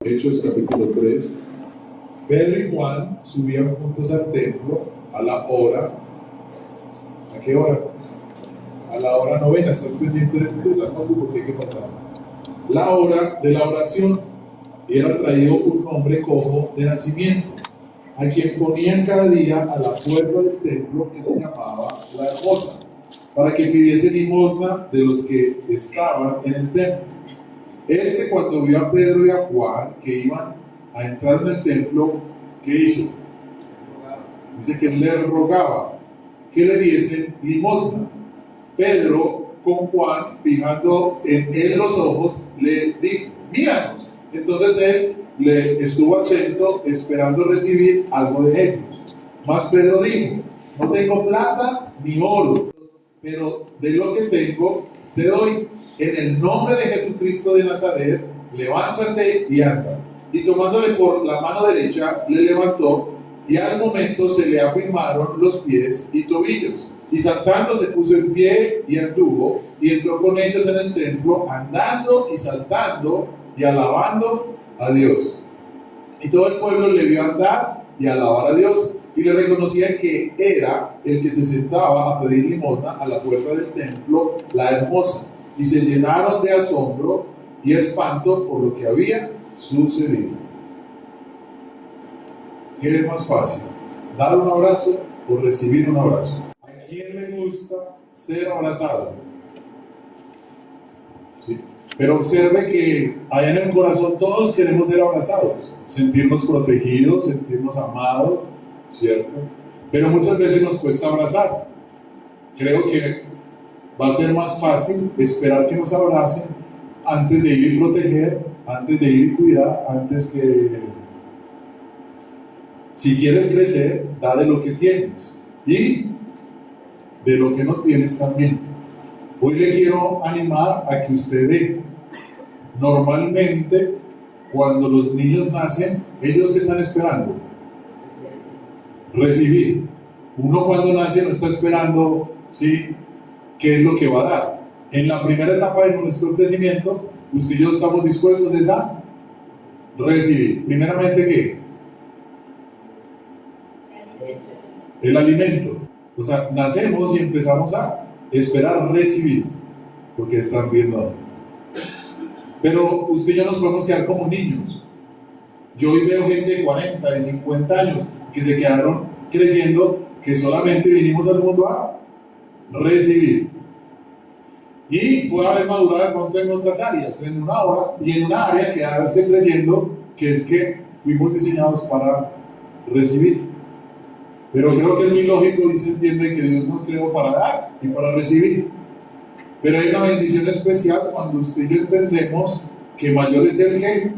Hechos capítulo 3. Pedro y Juan subían juntos al templo a la hora. ¿A qué hora? A la hora novena. Estás pendiente de la porque hay que pasar. La hora de la oración. Y era traído un hombre cojo de nacimiento, a quien ponían cada día a la puerta del templo, que se llamaba La Hermosa, para que pidiese limosna de los que estaban en el templo. Este, cuando vio a Pedro y a Juan que iban a entrar en el templo, ¿qué hizo? Dice que le rogaba que le diesen limosna. Pedro, con Juan, fijando en él los ojos, le dijo: míranos. Entonces él le estuvo atento, esperando recibir algo de ellos. Mas Pedro dijo: no tengo plata ni oro, pero de lo que tengo te doy. En el nombre de Jesucristo de Nazaret, levántate y anda. Y tomándole por la mano derecha, le levantó, y al momento se le afirmaron los pies y tobillos. Y saltando se puso en pie y anduvo, y entró con ellos en el templo, andando y saltando y alabando a Dios. Y todo el pueblo le vio andar y alabar a Dios, y le reconocía que era el que se sentaba a pedir limosna a la puerta del templo, La Hermosa. Y se llenaron de asombro y espanto por lo que había sucedido. ¿Qué es más fácil? ¿Dar un abrazo o recibir un abrazo? ¿A quién le gusta ser abrazado? ¿Sí? Pero observe que allá en el corazón todos queremos ser abrazados, sentirnos protegidos, sentirnos amados, ¿cierto? Pero muchas veces nos cuesta abrazar. Creo que va a ser más fácil esperar que nos abracen antes de ir y proteger, antes de ir y cuidar, antes que... Si quieres crecer, da de lo que tienes y de lo que no tienes también. Hoy le quiero animar a que usted dé. Normalmente, cuando los niños nacen, ¿ellos qué están esperando? Recibir. Uno cuando nace no está esperando, ¿sí?, qué es lo que va a dar. En la primera etapa de nuestro crecimiento, usted y yo estamos dispuestos a recibir. Primeramente, ¿qué? El alimento. O sea, nacemos y empezamos a esperar recibir, porque están viendo. Pero usted y yo nos podemos quedar como niños. Yo hoy veo gente de 40, de 50 años que se quedaron creyendo que solamente vinimos al mundo a recibir. Y puede haber madurado de pronto en otras áreas, en una hora, y en una área quedarse creyendo que es que fuimos diseñados para recibir. Pero creo que es muy lógico y se entiende que Dios nos creó para dar y para recibir. Pero hay una bendición especial cuando usted y yo entendemos que mayor es el que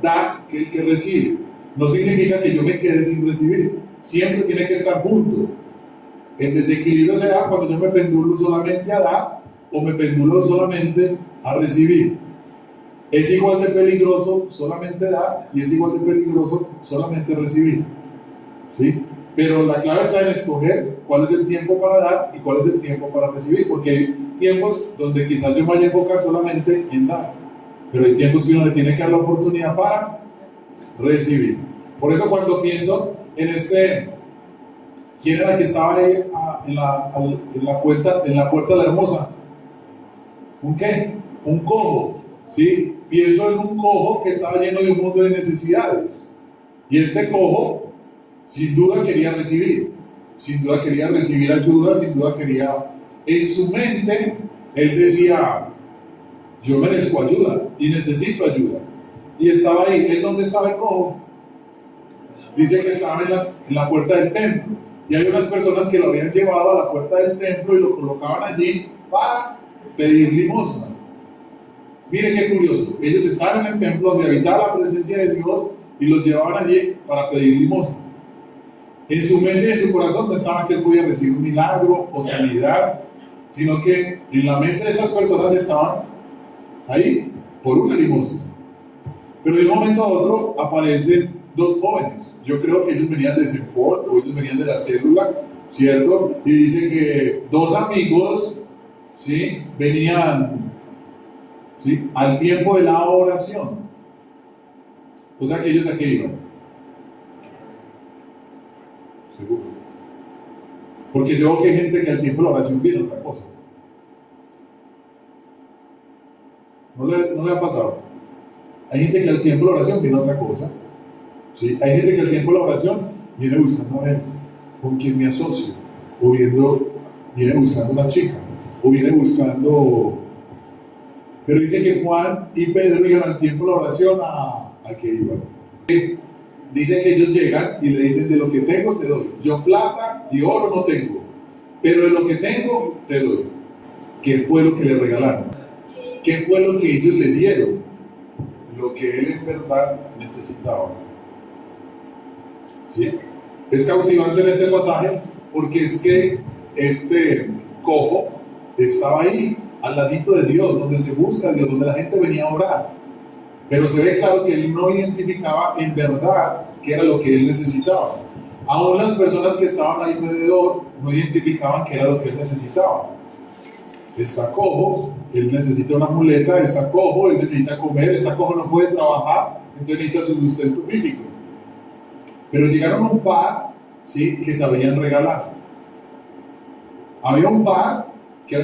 da que el que recibe. No significa que yo me quede sin recibir. Siempre tiene que estar junto. El desequilibrio se da cuando yo me pendulo solamente a dar o me pendulo solamente a recibir. Es igual de peligroso solamente dar y es igual de peligroso solamente recibir. ¿Sí? Pero la clave está en escoger cuál es el tiempo para dar y cuál es el tiempo para recibir, porque hay tiempos donde quizás yo me vaya a enfocar solamente en dar, pero hay tiempos que uno le tiene que dar la oportunidad para recibir. Por eso cuando pienso en ¿quién era que estaba ahí en la puerta de La Hermosa? ¿Un qué? Un cojo, ¿sí? Pienso en un cojo que estaba lleno de un mundo de necesidades, y este cojo sin duda quería recibir ayuda, sin duda quería, en su mente, él decía: yo merezco ayuda y necesito ayuda. Y estaba ahí. ¿Él dónde estaba el cojo? Dice que estaba en la puerta del templo. Y hay unas personas que lo habían llevado a la puerta del templo y lo colocaban allí para pedir limosna. Miren qué curioso. Ellos estaban en el templo donde habitaba la presencia de Dios y los llevaban allí para pedir limosna. En su mente y en su corazón no estaba que él podía recibir un milagro o sanidad, sino que en la mente de esas personas estaban ahí por una limosna. Pero de un momento a otro aparecen dos jóvenes. Yo creo que ellos venían de Cepol o ellos venían de la célula, ¿cierto? Y dice que dos amigos, ¿sí?, venían, ¿sí?, al tiempo de la oración. O sea que ellos a qué iban. Seguro. Porque yo veo que hay gente que al tiempo de la oración viene otra cosa. ¿No le ha pasado? Hay gente que al tiempo de la oración viene otra cosa. ¿Sí? Hay gente que al tiempo de la oración viene buscando a ver con quién me asocio. O viene buscando una chica. O viene buscando. Pero dice que Juan y Pedro iban al tiempo de la oración a qué iban. Dice que ellos llegan y le dicen: de lo que tengo te doy. Yo plata y oro no tengo, pero de lo que tengo te doy. ¿Qué fue lo que le regalaron? ¿Qué fue lo que ellos le dieron? Lo que él en verdad necesitaba. ¿Sí? Es cautivante en este pasaje porque es que este cojo estaba ahí, al ladito de Dios, donde se busca a Dios, donde la gente venía a orar. Pero se ve claro que él no identificaba en verdad qué era lo que él necesitaba. Aún las personas que estaban alrededor no identificaban qué era lo que él necesitaba. Está cojo, él necesita una muleta, está cojo, él necesita comer, está cojo, no puede trabajar, entonces necesita su sustento físico. Pero llegaron a un par, ¿sí?, que sabían regalar. Había un par que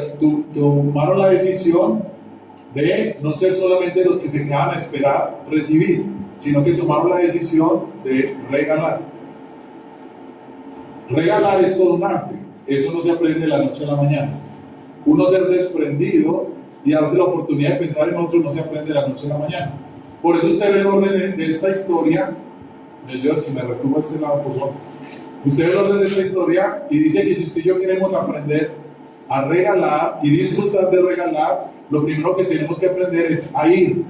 tomaron la decisión de no ser solamente los que se quedaban a esperar recibir, sino que tomaron la decisión de regalar. Regalar es todo un arte, eso no se aprende de la noche a la mañana. Uno ser desprendido y darse la oportunidad de pensar en otro no se aprende de la noche a la mañana. Por eso usted ve el orden de esta historia. Dios, si me retuvo a este lado, por favor. Usted ve el orden de esta historia y dice que si usted y yo queremos aprender a regalar y disfrutar de regalar, lo primero que tenemos que aprender es a ir.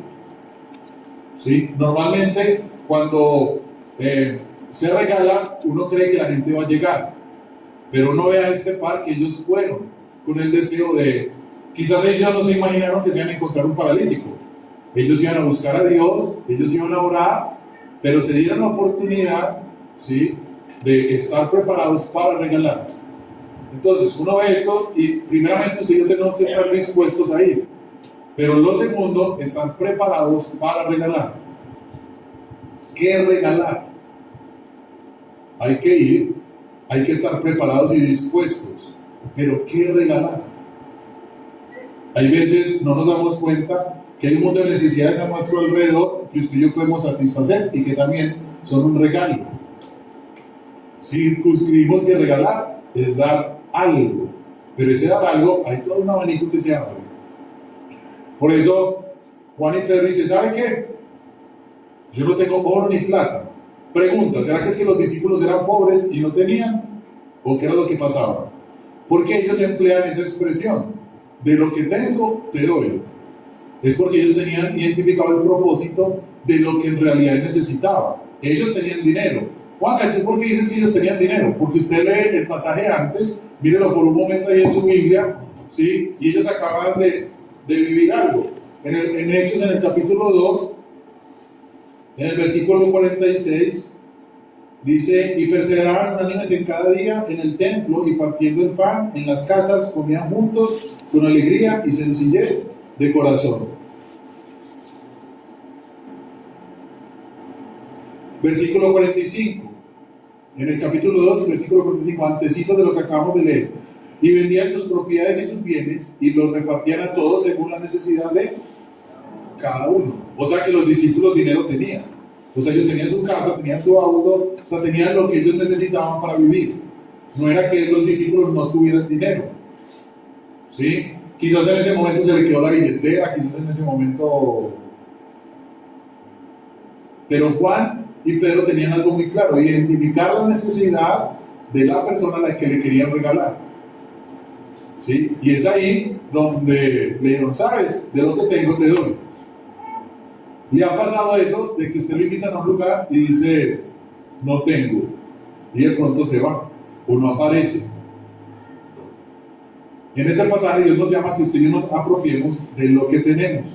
¿Sí? Normalmente, cuando se regala, uno cree que la gente va a llegar, pero uno ve a este par que ellos fueron con el deseo de, quizás ellos no se imaginaron que se iban a encontrar un paralítico. Ellos iban a buscar a Dios, ellos iban a orar, pero se dieron la oportunidad, ¿sí?, de estar preparados para regalar. Entonces, uno ve esto y primeramente usted y yo tenemos que estar dispuestos a ir. Pero lo segundo, estar preparados para regalar. ¿Qué regalar? Hay que ir, hay que estar preparados y dispuestos. Pero ¿qué regalar? Hay veces no nos damos cuenta que hay un montón de necesidades a nuestro alrededor que usted y yo podemos satisfacer y que también son un regalo. Circunscribimos que regalar es dar algo, pero ese dar algo hay todo un abanico que se abre. Por eso Juan y Pedro dice: ¿sabe qué? Yo no tengo oro ni plata. Pregunta: ¿será que si los discípulos eran pobres y no tenían? ¿O qué era lo que pasaba? Porque ellos emplean esa expresión: de lo que tengo te doy. Es porque ellos tenían identificado el propósito de lo que en realidad necesitaban. Ellos tenían dinero. Juanca, ¿tú por qué dices que ellos tenían dinero? Porque usted lee el pasaje antes, mírelo por un momento ahí en su Biblia, ¿sí? Y ellos acaban de vivir algo. En Hechos, en el capítulo 2, en el versículo 46, dice: y perseveraban unánimes en cada día en el templo y partiendo el pan en las casas, comían juntos con alegría y sencillez de corazón. Versículo 45, en el capítulo 2, versículo 45, antecito de lo que acabamos de leer. Y vendían sus propiedades y sus bienes y los repartían a todos según la necesidad de cada uno. O sea que los discípulos dinero tenían. O sea, ellos tenían su casa, tenían su auto, o sea, tenían lo que ellos necesitaban para vivir. No era que los discípulos no tuvieran dinero. ¿Sí? Quizás en ese momento se le quedó la billetera, quizás en ese momento. Pero Juan y Pedro tenían algo muy claro: identificar la necesidad de la persona a la que le querían regalar. ¿Sí? Y es ahí donde le dijeron: ¿sabes? De lo que tengo te doy. ¿Le ha pasado eso de que usted lo invitan a un lugar y dice: no tengo? Y de pronto se va o no aparece. En ese pasaje Dios nos llama a que usted y yo nos apropiemos de lo que tenemos.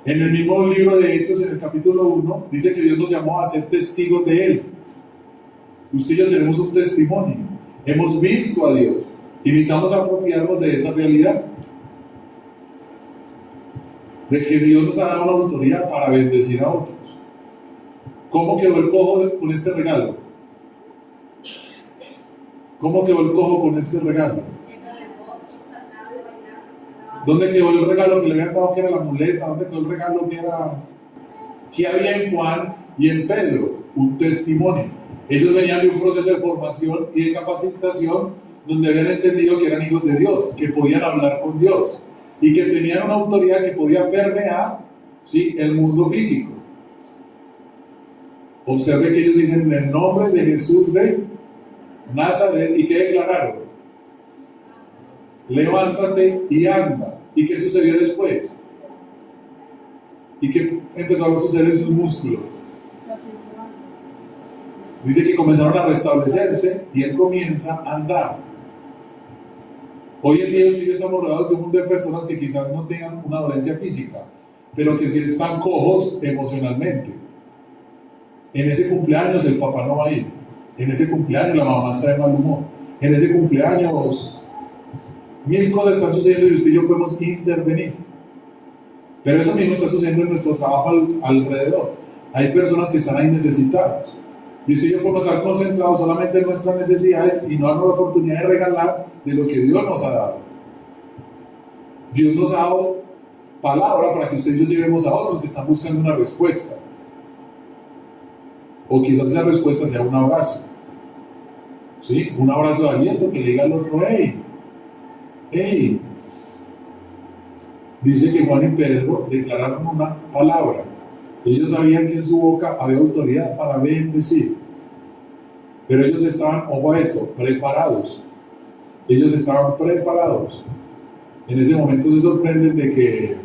En el mismo libro de Hechos, en el capítulo 1, dice que Dios nos llamó a ser testigos de Él. Usted y yo tenemos un testimonio. Hemos visto a Dios. Y necesitamos apropiarnos de esa realidad. De que Dios nos ha dado una autoridad para bendecir a otros. ¿Cómo quedó el cojo con este regalo? ¿Cómo quedó el cojo con este regalo? ¿Dónde quedó el regalo que le habían dado que era la muleta? ¿Dónde quedó el regalo que había en Juan y en Pedro? Un testimonio. Ellos venían de un proceso de formación y de capacitación donde habían entendido que eran hijos de Dios, que podían hablar con Dios y que tenían una autoridad que podía permear, ¿sí?, el mundo físico. Observe que ellos dicen en el nombre de Jesús de Nazaret, ¿y qué declararon? Levántate y anda. ¿Y qué sucedió después? ¿Y qué empezó a suceder en sus músculos? Dice que comenzaron a restablecerse y él comienza a andar. Hoy en día sí estamos rodeados de un mundo de personas que quizás no tengan una dolencia física, pero que sí están cojos emocionalmente. En ese cumpleaños el papá no va a ir. En ese cumpleaños la mamá está de mal humor. En ese cumpleaños mil cosas están sucediendo y usted y yo podemos intervenir. Pero eso mismo está sucediendo en nuestro trabajo alrededor. Hay personas que están ahí necesitadas. Y usted y yo podemos estar concentrados solamente en nuestras necesidades y no darnos la oportunidad de regalar de lo que Dios nos ha dado. Dios nos ha dado palabra para que usted y yo llevemos a otros que están buscando una respuesta. O quizás esa respuesta sea un abrazo. ¿Sí? Un abrazo de aliento que le diga al otro, hey. Dice que Juan y Pedro declararon una palabra. Ellos sabían que en su boca había autoridad para bendecir. Pero ellos estaban, ojo a esto, preparados. Ellos estaban preparados. En ese momento se sorprenden de que...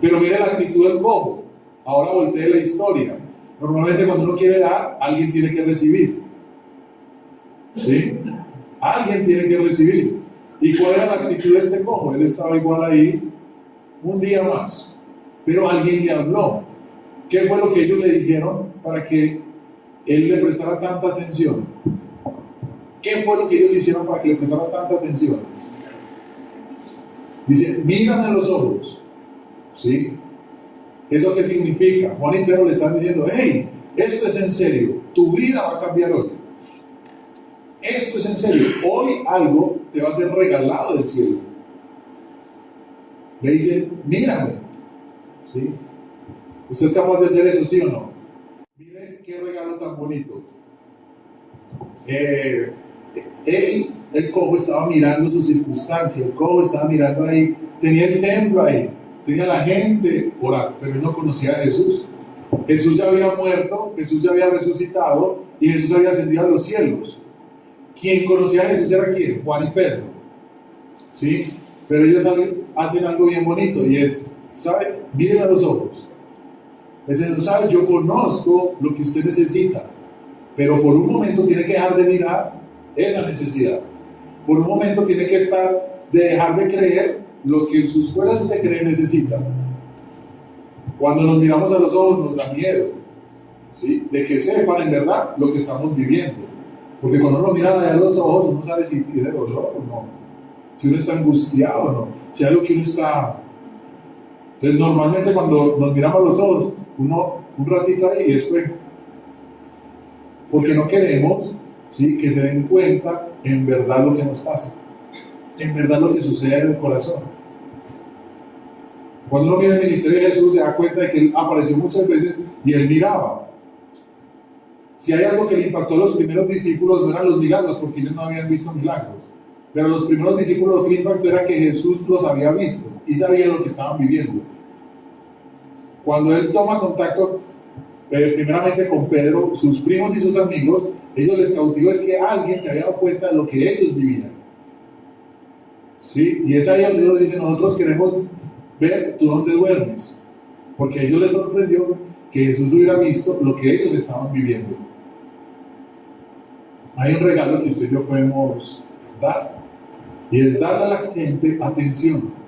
Pero mire la actitud del cojo. Ahora voltee la historia. Normalmente cuando uno quiere dar, alguien tiene que recibir. ¿Sí? Alguien tiene que recibir. ¿Y cuál era la actitud de este cojo? Él estaba igual ahí un día más. Pero alguien le habló. ¿Qué fue lo que ellos le dijeron para que él le prestara tanta atención? ¿Qué fue lo que ellos hicieron para que le prestara tanta atención? Dice, mírame a los ojos. ¿Sí? ¿Eso qué significa? Juan y Pedro le están diciendo, hey, esto es en serio, tu vida va a cambiar hoy. Esto es en serio, hoy algo te va a ser regalado del cielo. Le dicen, mírame. ¿Sí? ¿Usted es capaz de hacer eso, sí o no? Mire qué regalo tan bonito. El cojo estaba mirando su circunstancia, el cojo estaba mirando ahí, tenía el templo ahí, tenía la gente orando, pero él no conocía a Jesús. Jesús ya había muerto, Jesús ya había resucitado y Jesús había ascendido a los cielos. Quien conocía a Jesús era ¿quién? Juan y Pedro. ¿Sí? Pero ellos hacen algo bien bonito y es, ¿sabe? Miren a los ojos. Es decir, ¿sabe? Yo conozco lo que usted necesita, pero por un momento tiene que dejar de mirar esa necesidad. Por un momento tiene que dejar de creer lo que sus fuerzas de creer necesitan. Cuando nos miramos a los ojos nos da miedo, ¿sí? De que sepan en verdad lo que estamos viviendo. Porque cuando uno mira allá a los ojos, uno sabe si tiene dolor o no, si uno está angustiado o no, si algo que uno está... Entonces normalmente cuando nos miramos a los ojos, uno un ratito ahí y después, porque no queremos, ¿sí?, que se den cuenta en verdad lo que nos pasa, en verdad lo que sucede en el corazón. Cuando uno mira el ministerio de Jesús se da cuenta de que él apareció muchas veces y él miraba. Si hay algo que le impactó a los primeros discípulos no eran los milagros, porque ellos no habían visto milagros, pero a los primeros discípulos lo que le impactó era que Jesús los había visto y sabía lo que estaban viviendo. Cuando él toma contacto primeramente con Pedro, sus primos y sus amigos, ellos les cautivó es que alguien se había dado cuenta de lo que ellos vivían. ¿Sí? Y es ahí donde Dios dice, nosotros queremos ver tú dónde duermes, porque a ellos les sorprendió que Jesús hubiera visto lo que ellos estaban viviendo. Hay un regalo que usted y yo podemos dar, y es darle a la gente atención,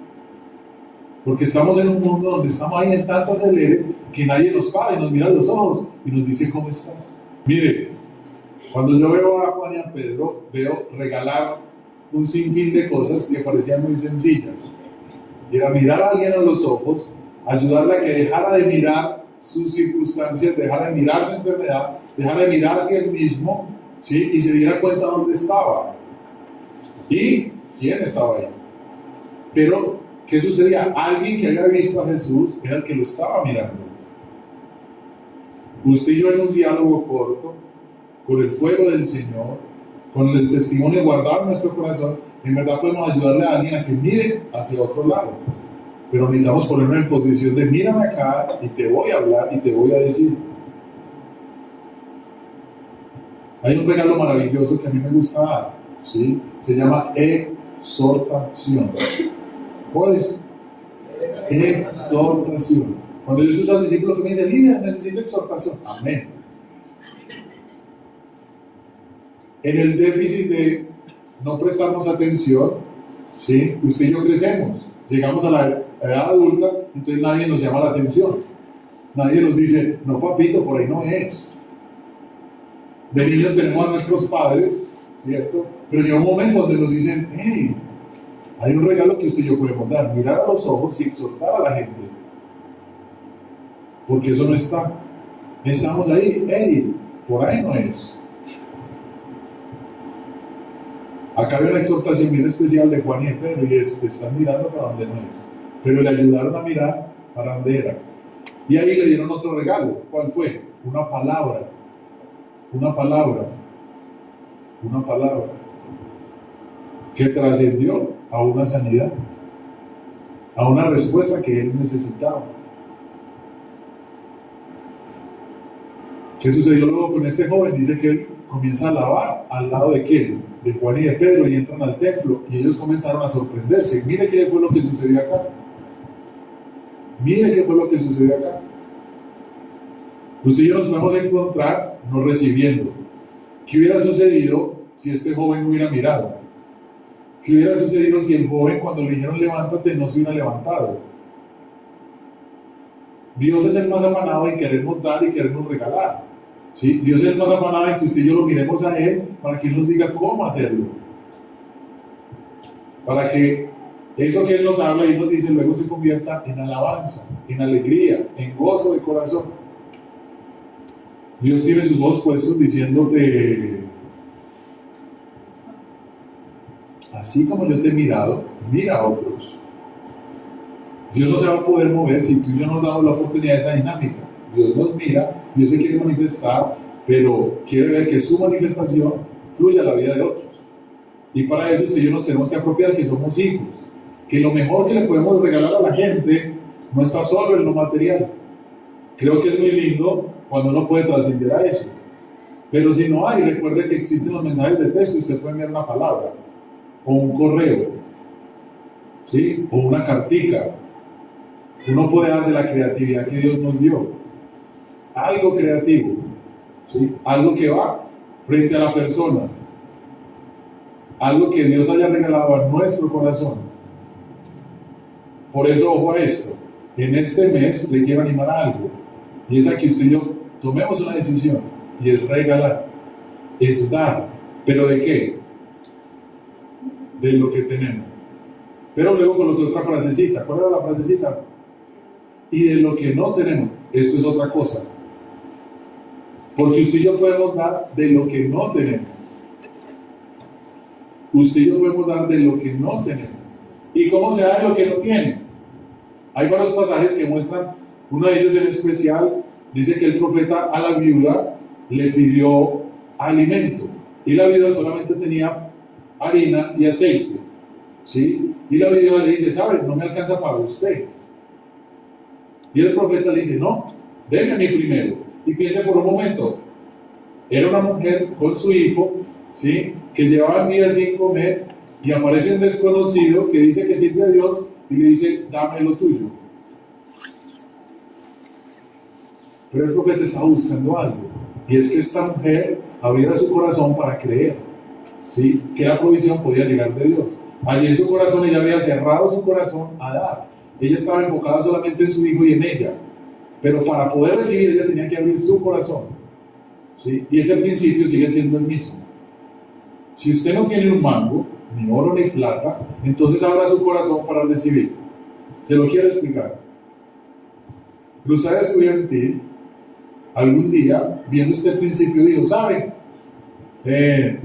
porque estamos en un mundo donde estamos ahí en tanto acelere que nadie nos para y nos mira a los ojos y nos dice ¿cómo estás? Mire, cuando yo veo a Juan y a Pedro, veo regalar un sinfín de cosas que parecían muy sencillas. Y era mirar a alguien a los ojos, ayudarle a que dejara de mirar sus circunstancias, dejara de mirar su enfermedad, dejara de mirarse él mismo, ¿sí? Y se diera cuenta dónde estaba y quién estaba ahí. Pero, ¿qué sucedía? Alguien que había visto a Jesús era el que lo estaba mirando. Usted y yo en un diálogo corto, con el fuego del Señor, con el testimonio guardado en nuestro corazón, en verdad podemos ayudarle a alguien a que mire hacia otro lado. Pero necesitamos ponernos en posición de mírame acá y te voy a hablar y te voy a decir. Hay un regalo maravilloso que a mí me gusta dar, ¿sí? Se llama exhortación. ¿Cuál es? Exhortación. Cuando yo uso al discípulo que me dice, líder, necesito exhortación. Amén. En el déficit de no prestarnos atención, ¿sí? Usted y yo crecemos, llegamos a la edad adulta, entonces nadie nos llama la atención. Nadie nos dice, no papito, por ahí no es. De niños tenemos a nuestros padres, ¿cierto? Pero llega un momento donde nos dicen, hey, hay un regalo que usted y yo podemos dar, mirar a los ojos y exhortar a la gente. Porque eso no está. Estamos ahí, hey, por ahí no es. Acá había una exhortación bien especial de Juan y de Pedro y es, están mirando para donde no es. Pero le ayudaron a mirar para donde era. Y ahí le dieron otro regalo. ¿Cuál fue? Una palabra. Una palabra. Una palabra. Que trascendió a una sanidad. A una respuesta que él necesitaba. ¿Qué sucedió luego con este joven? Dice que él comienza a alabar al lado de quién, de Juan y de Pedro, y entran al templo y ellos comenzaron a sorprenderse. Mire qué fue lo que sucedió acá. Mire qué fue lo que sucedió acá. Usted y yo nos vamos a encontrar no recibiendo. ¿Qué hubiera sucedido si este joven no hubiera mirado? ¿Qué hubiera sucedido si el joven, cuando le dijeron levántate, no se hubiera levantado? Dios es el más afanado en querernos dar y querernos regalar. ¿Sí? Dios es el más afanado en que usted y yo lo miremos a Él para que Él nos diga cómo hacerlo. Para que eso que Él nos habla y nos dice luego se convierta en alabanza, en alegría, en gozo de corazón. Dios tiene sus ojos puestos diciéndote, así como yo te he mirado, mira a otros. Dios no se va a poder mover si tú y yo nos damos la oportunidad de esa dinámica. Dios nos mira, Dios se quiere manifestar, pero quiere ver que su manifestación fluya a la vida de otros. Y para eso usted y yo nos tenemos que apropiar que somos hijos, que lo mejor que le podemos regalar a la gente no está solo en lo material. Creo que es muy lindo cuando uno puede trascender a eso. Pero si no hay, recuerde que existen los mensajes de texto, usted puede enviar una palabra, o un correo, ¿sí? O una cartica. Uno puede dar de la creatividad que Dios nos dio. Algo creativo, ¿sí? Algo que va frente a la persona. Algo que Dios haya regalado a nuestro corazón. Por eso, ojo a esto. En este mes le quiero animar a algo. Y es a que usted y yo tomemos una decisión. Y es regalar. Es dar. ¿Pero de qué? De lo que tenemos. Pero luego coloqué otra frasecita. ¿Cuál era la frasecita? Y de lo que no tenemos. Esto es otra cosa. Porque usted y yo podemos dar de lo que no tenemos. Usted y yo podemos dar de lo que no tenemos. ¿Y cómo se da de lo que no tiene? Hay varios pasajes que muestran, uno de ellos en especial, dice que el profeta a la viuda le pidió alimento. Y la viuda solamente tenía harina y aceite. ¿Sí? Y la viuda le dice, ¿sabe? No me alcanza para usted. Y el profeta le dice, no, déme a mí primero. Y piense por un momento, era una mujer con su hijo, ¿sí? Que llevaban días sin comer, y aparece un desconocido que dice que sirve a Dios y le dice, dame lo tuyo. Pero el profeta estaba buscando algo, y es que esta mujer abriera su corazón para creer, ¿sí? Que la provisión podía llegar de Dios. Allí en su corazón ella había cerrado su corazón a dar. Ella estaba enfocada solamente en su hijo y en ella. Pero para poder recibir, ella tenía que abrir su corazón, ¿sí? Y ese principio sigue siendo el mismo. Si usted no tiene un mango, ni oro ni plata, entonces abra su corazón para recibir. Se lo quiero explicar. Cruzada Estudiantil, algún día, viendo este principio, dijo, ¿saben?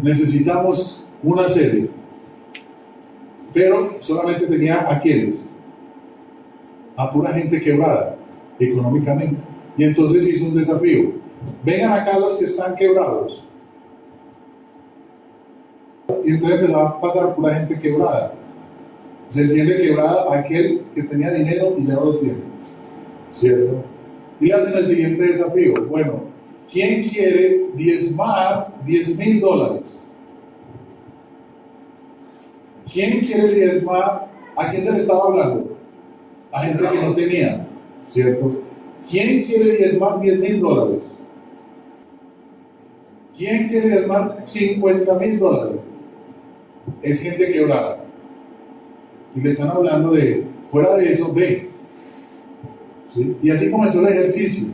Necesitamos una sede, pero solamente tenía a quienes, a pura gente quebrada económicamente. Y entonces hizo un desafío: vengan acá los que están quebrados. Y entonces empezó a pasar pura gente quebrada. Se entiende quebrada aquel que tenía dinero y ya no lo tiene, ¿cierto? Y le hacen el siguiente desafío: bueno, ¿quién quiere diezmar $10,000? ¿Quién quiere diezmar? ¿A quién se le estaba hablando? A gente que no tenía, ¿cierto? ¿Quién quiere diezmar $10,000? ¿Quién quiere diezmar $50,000? Es gente quebrada. Y le están hablando de, fuera de eso, de. ¿Sí? Y así comenzó el ejercicio.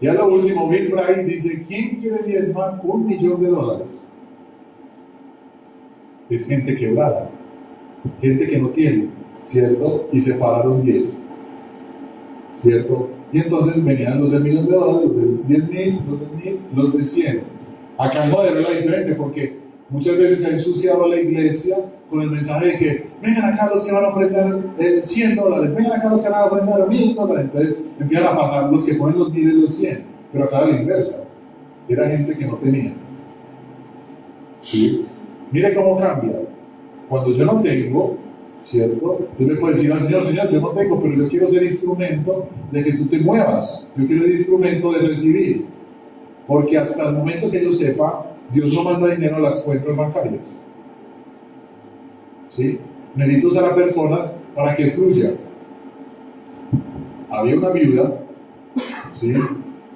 Y a lo último, Bill Bright dice, ¿quién quiere diezmar $1,000,000? Es gente quebrada, gente que no tiene, ¿cierto? Y separaron 10, ¿cierto? Y entonces venían los del $1,000,000, los del 10,000, los de 1,000, los de 100. Acá el modelo era diferente porque muchas veces se ha ensuciado la iglesia con el mensaje de que vengan acá los que van a ofrendar $100, vengan acá los que van a ofrendar $1,000. Entonces empiezan a pasar los que ponen los 1,000 y los 100, pero acá era la inversa, era gente que no tenía. ¿Sí? Mire cómo cambia. Cuando yo no tengo, ¿cierto? Yo le puedo decir al Señor, Señor, yo no tengo, pero yo quiero ser instrumento de que tú te muevas. Yo quiero ser instrumento de recibir. Porque hasta el momento que yo sepa, Dios no manda dinero a las cuentas bancarias. ¿Sí? Necesito usar a personas para que fluya. Había una viuda, ¿sí?,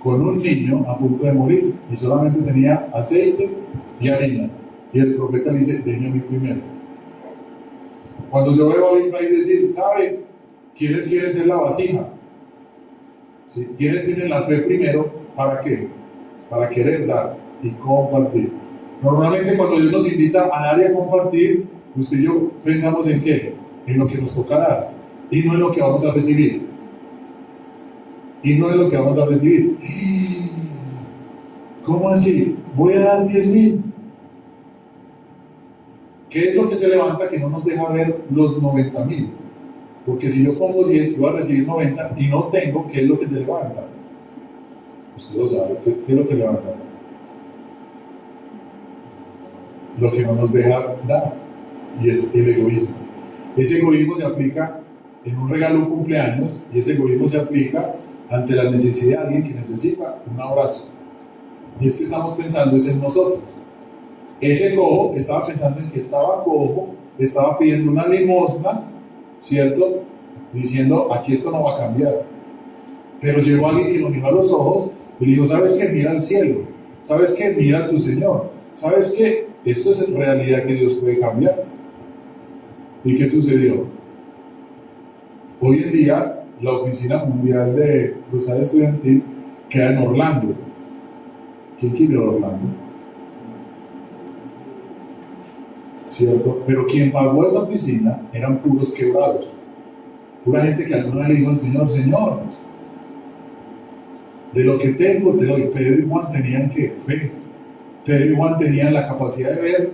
con un niño a punto de morir y solamente tenía aceite y harina. Y el profeta le dice, déjeme a mí primero. Cuando yo veo a Bill Bright decir, ¿sabe? ¿Quiénes quieren ser la vasija? ¿Sí? ¿Quiénes tienen la fe primero? ¿Para qué? Para querer dar y compartir. Normalmente cuando Dios nos invita a dar y a compartir, usted y yo pensamos en qué, en lo que nos toca dar y no en lo que vamos a recibir. Y no en lo que vamos a recibir. ¿Cómo así? Voy a dar 10,000. ¿Qué es lo que se levanta que no nos deja ver los 90,000? Porque si yo pongo 10, yo voy a recibir 90 y no tengo, ¿qué es lo que se levanta? Usted lo sabe, ¿qué es lo que levanta? Lo que no nos deja dar, y es el egoísmo. Ese egoísmo se aplica en un regalo, un cumpleaños, y ese egoísmo se aplica ante la necesidad de alguien que necesita un abrazo. Y es que estamos pensando es en nosotros. Ese cojo estaba pensando en que estaba cojo, estaba pidiendo una limosna, ¿cierto? Diciendo, aquí esto no va a cambiar. Pero llegó alguien que lo miró a los ojos y le dijo, ¿sabes qué? Mira al cielo. ¿Sabes qué? Mira a tu Señor. ¿Sabes qué? Esto es realidad que Dios puede cambiar. ¿Y qué sucedió? Hoy en día, la Oficina Mundial de Cruzada Estudiantil queda en Orlando. ¿Quién quiere ir a Orlando? ¿Cierto? Pero quien pagó esa oficina eran puros quebrados. Pura gente que alguna vez le dijo al Señor, Señor, de lo que tengo te doy. Pedro y Juan tenían ¿qué? Fe. Pedro y Juan tenían la capacidad de ver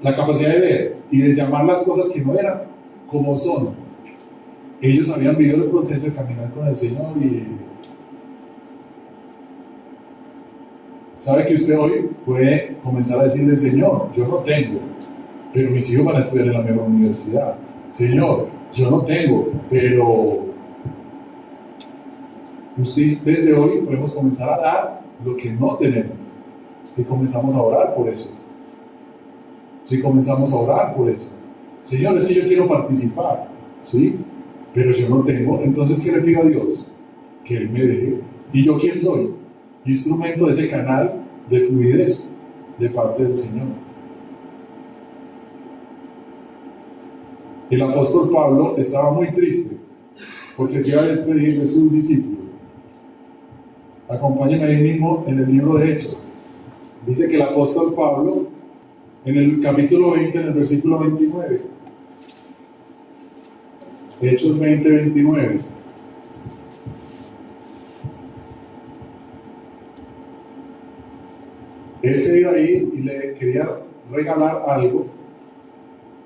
la capacidad de ver y de llamar las cosas que no eran como son. Ellos habían vivido el proceso de caminar con el Señor y sabe que usted hoy puede comenzar a decirle, Señor, yo no tengo, pero mis hijos van a estudiar en la misma universidad. Señor, yo no tengo, pero usted desde hoy podemos comenzar a dar lo que no tenemos. Si comenzamos a orar por eso. Si comenzamos a orar por eso. Señor, es que yo quiero participar, ¿sí? Pero yo no tengo, entonces ¿qué le pido a Dios? Que Él me deje. ¿Y yo quién soy? Instrumento de ese canal de fluidez de parte del Señor. El apóstol Pablo estaba muy triste porque se iba a despedir de sus discípulos. Acompáñenme ahí mismo en el libro de Hechos. Dice que el apóstol Pablo, en el capítulo 20, en el versículo 29, Hechos 20, 29. iba a ir y le quería regalar algo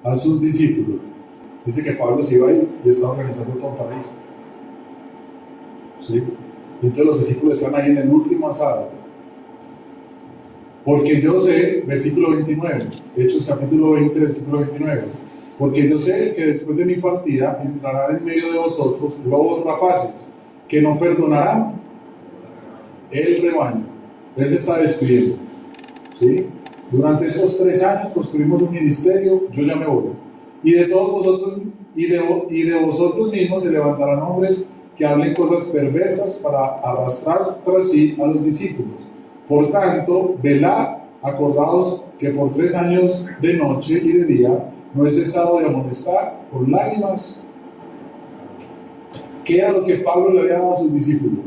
a sus discípulos. Dice que Pablo se iba a ir y estaba organizando todo para eso. ¿Sí? Y entonces los discípulos están ahí en el último asado. Porque yo sé, versículo 29, Hechos capítulo 20, versículo 29. Porque yo sé que después de mi partida entrarán en medio de vosotros lobos rapaces, que no perdonarán el rebaño. Él se está despidiendo. ¿Sí? Durante esos 3 años construimos un ministerio, yo ya me voy. Y de todos vosotros, y de vosotros mismos se levantarán hombres que hablen cosas perversas para arrastrar tras sí a los discípulos. Por tanto, velad, acordaos que por 3 años de noche y de día no he cesado de amonestar con lágrimas. ¿Qué era lo que Pablo le había dado a sus discípulos?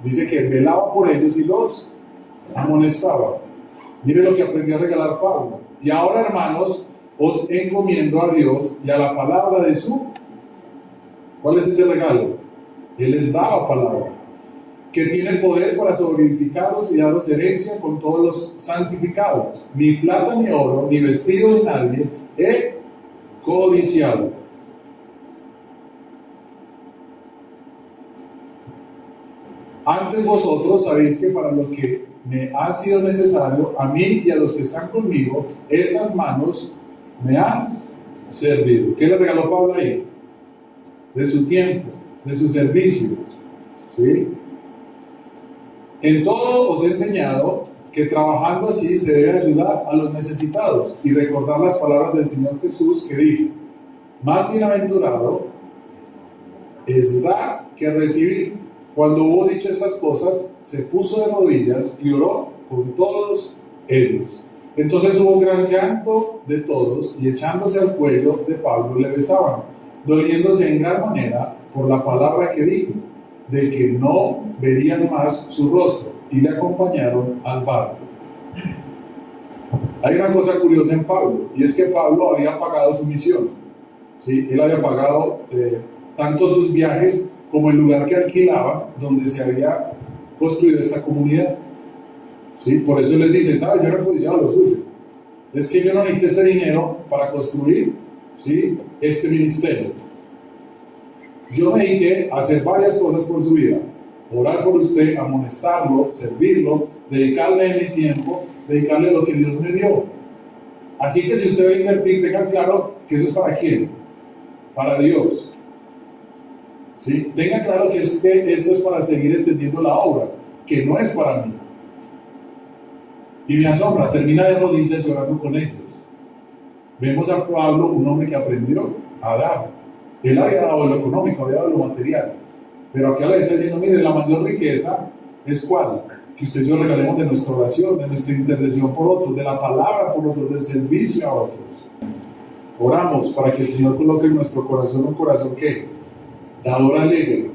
Dice que velaba por ellos y los amonestaba. Mire lo que aprendió a regalar Pablo. Y ahora, hermanos, os encomiendo a Dios y a la palabra de su... ¿Cuál es ese regalo? Él les daba palabra, que tiene poder para sobreedificaros y daros herencia con todos los santificados. Ni plata ni oro, ni vestido de nadie he codiciado. Antes vosotros sabéis que para lo que me ha sido necesario, a mí y a los que están conmigo, estas manos me han servido. ¿Qué le regaló Pablo ahí? De su tiempo, de su servicio. ¿Sí? En todo os he enseñado que trabajando así se debe ayudar a los necesitados y recordar las palabras del Señor Jesús que dijo: más bienaventurado es dar que recibir. Cuando hubo dicho estas cosas, se puso de rodillas y oró con todos ellos. Entonces hubo gran llanto de todos, y echándose al cuello de Pablo le besaban, doliéndose en gran manera por la palabra que dijo, de que no verían más su rostro, y le acompañaron al barco. Hay una cosa curiosa en Pablo, y es que Pablo había pagado su misión. ¿Sí? Él había pagado tanto sus viajes como el lugar que alquilaba donde se había construido esta comunidad. ¿Sí? Por eso les dice, ¿sabe? Yo no he codiciado lo suyo. Es que yo no necesito ese dinero para construir, ¿sí?, este ministerio. Yo me dediqué a hacer varias cosas por su vida. Orar por usted, amonestarlo, servirlo, dedicarle mi tiempo, dedicarle lo que Dios me dio. Así que si usted va a invertir, tenga claro que eso es para quién, para Dios. ¿Sí? Tenga claro que esto es para seguir extendiendo la obra, que no es para mí. Y me asombra, termina de rodillas llorando con ellos. Vemos a Pablo, un hombre que aprendió a dar. Él había dado lo económico, había dado lo material. Pero acá le está diciendo, mire, la mayor riqueza es ¿cuál? Que usted y yo regalemos de nuestra oración, de nuestra intercesión por otros, de la palabra por otros, del servicio a otros. Oramos para que el Señor coloque en nuestro corazón un corazón que dador alegre.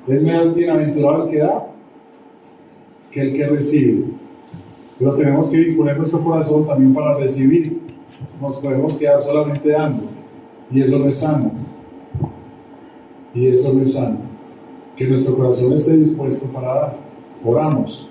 Es más bienaventurado el que da que el que recibe. Pero tenemos que disponer nuestro corazón también para recibir. Nos podemos quedar solamente dando, y eso no es sano. Y eso no es sano. Que nuestro corazón esté dispuesto para dar. Oramos.